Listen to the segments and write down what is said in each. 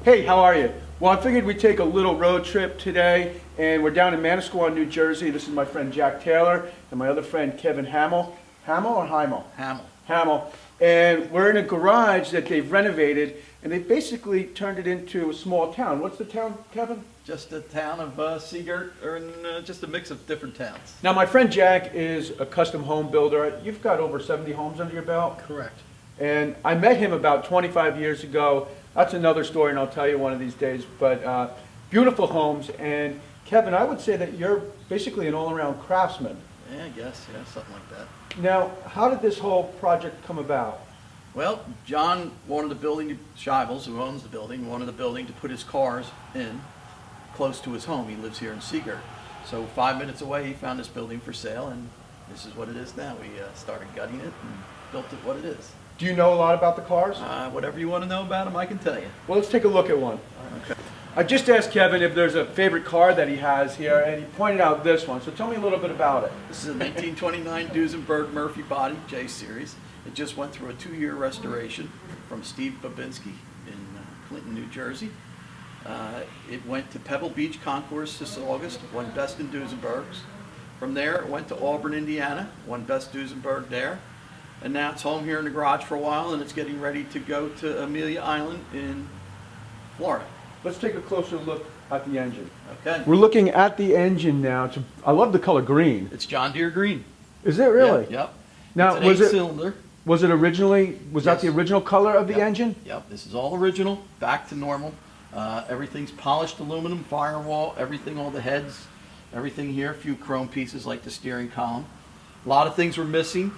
Hey, how are you? Well, I figured we'd take a little road trip today, and we're down in Manasquan, New Jersey. This is my friend Jack Taylor and my other friend Kevin Hamill. Hamill or Heimel? Hamill. Hamill. And we're in a garage that they've renovated, and they basically turned it into a small town. What's the town, Kevin? Just a town of Seagirt, or just a mix of different towns. Now, my friend Jack is a custom home builder. You've got over 70 homes under your belt? Correct. And I met him about 25 years ago. That's another story, and I'll tell you one of these days. But beautiful homes. And Kevin, I would say that you're basically an all-around craftsman. Yeah, I guess, yeah, something like that. Now, how did this whole project come about? Well, John wanted the building, Shivels, who owns the building, wanted the building to put his cars in close to his home. He lives here in Seagirt. So 5 minutes away, he found this building for sale, and this is what it is now. We started gutting it and built it what it is. Do you know a lot about the cars? Whatever you want to know about them, I can tell you. Well, let's take a look at one. Okay. I just asked Kevin if there's a favorite car that he has here, and he pointed out this one. So tell me a little bit about it. This is a 1929 Duesenberg Murphy body, J Series. It just went through a 2-year restoration from Steve Babinski in Clinton, New Jersey. It went to Pebble Beach Concourse this August, won Best in Duesenbergs. From there, it went to Auburn, Indiana, won Best Duesenberg there. And now it's home here in the garage for a while, and it's getting ready to go to Amelia Island in Florida. Let's take a closer look at the engine. Okay. We're looking at the engine now. I love the color green. It's John Deere green. Is it really? Yep. Now, it's an 8-cylinder. Was that Yes. the original color of the Yep. engine? Yep, this is all original, back to normal. Everything's polished aluminum, firewall, everything, all the heads, everything here. A few chrome pieces like the steering column. A lot of things were missing.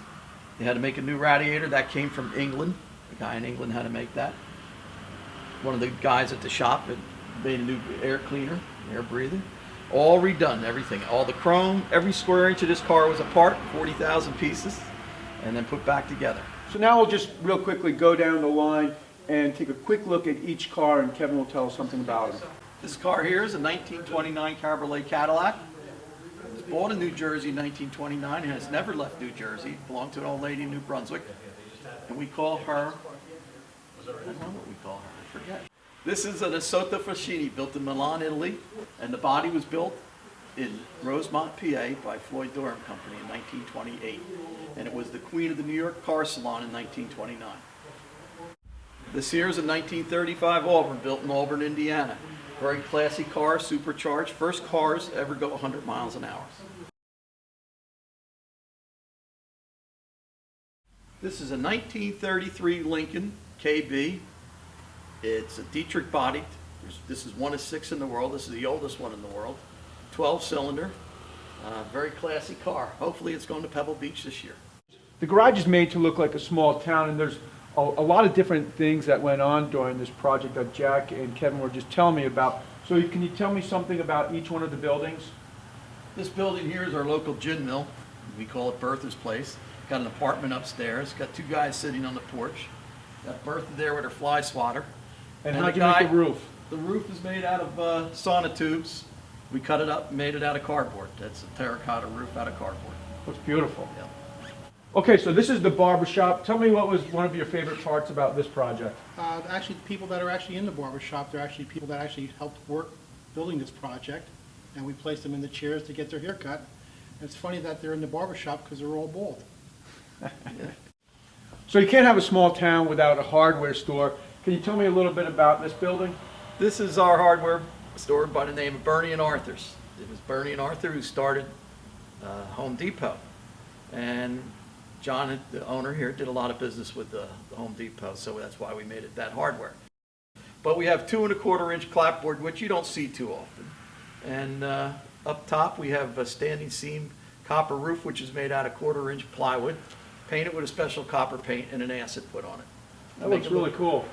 They had to make a new radiator. That came from England. The guy in England had to make that. One of the guys at the shop had made a new air cleaner, air breather. All redone, everything. All the chrome, every square inch of this car was apart, 40,000 pieces, and then put back together. So now we'll just real quickly go down the line and take a quick look at each car, and Kevin will tell us something about it. This car here is a 1929 Cabriolet Cadillac. It was bought in New Jersey in 1929 and has never left New Jersey. It belonged to an old lady in New Brunswick. And we call her, I don't know what we call her, I forget. This is a Desoto Fraschini built in Milan, Italy. And the body was built in Rosemont, PA by Floyd Durham Company in 1928. And it was the queen of the New York car salon in 1929. This here is a 1935 Auburn, built in Auburn, Indiana. Very classy car, supercharged. First cars to ever go 100 miles an hour. This is a 1933 Lincoln KB. It's a Dietrich body. This is one of 6 in the world. This is the oldest one in the world. 12-cylinder. Very classy car. Hopefully it's going to Pebble Beach this year. The garage is made to look like a small town, and there's a lot of different things that went on during this project that Jack and Kevin were just telling me about. So can you tell me something about each one of the buildings? This building here is our local gin mill. We call it Bertha's Place. Got an apartment upstairs. Got 2 guys sitting on the porch. Got Bertha there with her fly swatter. And how'd you make the roof? The roof is made out of sauna tubes. We cut it up and made it out of cardboard. That's a terracotta roof out of cardboard. Looks beautiful. Yeah. Okay, so this is the barber shop. Tell me what was one of your favorite parts about this project? Actually, the people that are actually in the barber shop, they're actually people that actually helped work building this project, and we placed them in the chairs to get their hair cut. And it's funny that they're in the barber shop because they're all bald. So you can't have a small town without a hardware store. Can you tell me a little bit about this building? This is our hardware store by the name of Bernie and Arthur's. It was Bernie and Arthur who started Home Depot. And John, the owner here, did a lot of business with the Home Depot, so that's why we made it that hardware. But we have 2 1/4-inch clapboard, which you don't see too often. And up top we have a standing seam copper roof, which is made out of 1/4-inch plywood, painted with a special copper paint and an acid put on it. That looks really cool.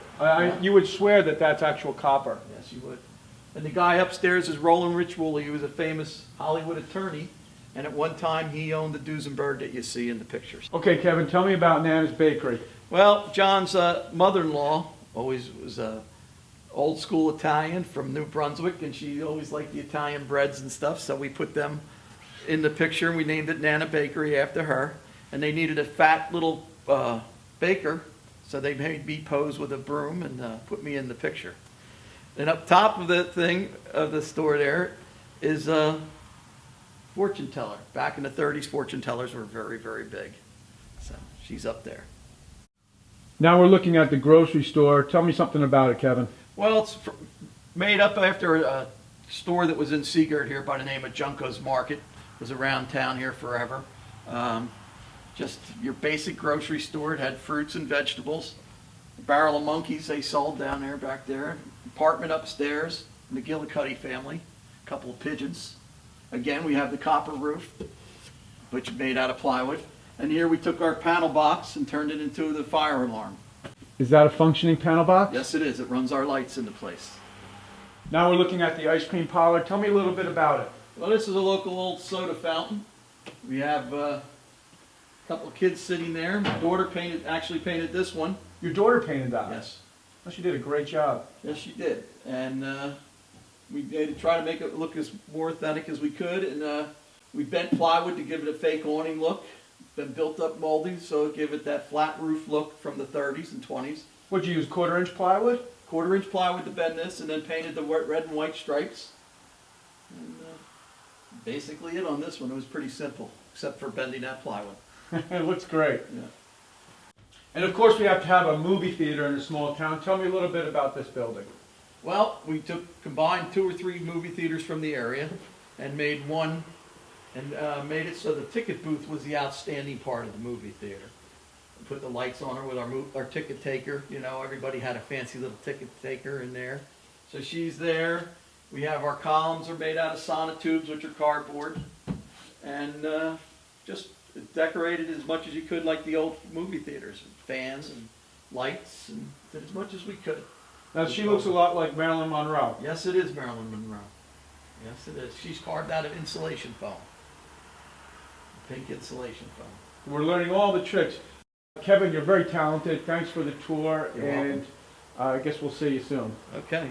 You would swear that that's actual copper. Yes, you would. And the guy upstairs is Roland Rich Woolley. He was a famous Hollywood attorney. And at one time, he owned the Duesenberg that you see in the pictures. Okay, Kevin, tell me about Nana's Bakery. Well, John's mother-in-law always was old school Italian from New Brunswick, and she always liked the Italian breads and stuff, so we put them in the picture, and we named it Nana Bakery after her. And they needed a fat little baker, so they made me pose with a broom and put me in the picture. And up top of the thing, of the store there, is a fortune teller. Back in the 30s, fortune tellers were very, very big. So she's up there. Now we're looking at the grocery store. Tell me something about it, Kevin. Well, it's made up after a store that was in Seagirt here by the name of Junko's Market. It was around town here forever. Just your basic grocery store. It had fruits and vegetables. A barrel of monkeys they sold down there, back there. Apartment upstairs, McGillicuddy family. A couple of pigeons. Again, we have the copper roof, which is made out of plywood. And here we took our panel box and turned it into the fire alarm. Is that a functioning panel box? Yes, it is. It runs our lights into place. Now we're looking at the ice cream parlor. Tell me a little bit about it. Well, this is a local old soda fountain. We have a couple of kids sitting there. My daughter actually painted this one. Your daughter painted that? Yes. Well, she did a great job. Yes, she did. And we did try to make it look as more authentic as we could. And we bent plywood to give it a fake awning look. Then built up molding so it give it that flat roof look from the 30s and 20s. What'd you use, 1/4-inch plywood? 1/4-inch plywood to bend this, and then painted the red and white stripes. And basically it on this one. It was pretty simple, except for bending that plywood. It looks great. Yeah. And of course we have to have a movie theater in a small town. Tell me a little bit about this building. Well, we combined 2 or 3 movie theaters from the area and made one, and made it so the ticket booth was the outstanding part of the movie theater. We put the lights on her with our ticket taker. You know, everybody had a fancy little ticket taker in there. So she's there. We have our columns are made out of sonotubes, which are cardboard, and just decorated as much as you could like the old movie theaters, fans and lights, and did as much as we could. Now she looks a lot like Marilyn Monroe. Yes, it is Marilyn Monroe. Yes, it is. She's carved out of insulation foam. Pink insulation foam. We're learning all the tricks. Kevin, you're very talented. Thanks for the tour, You're and I guess we'll see you soon. Okay.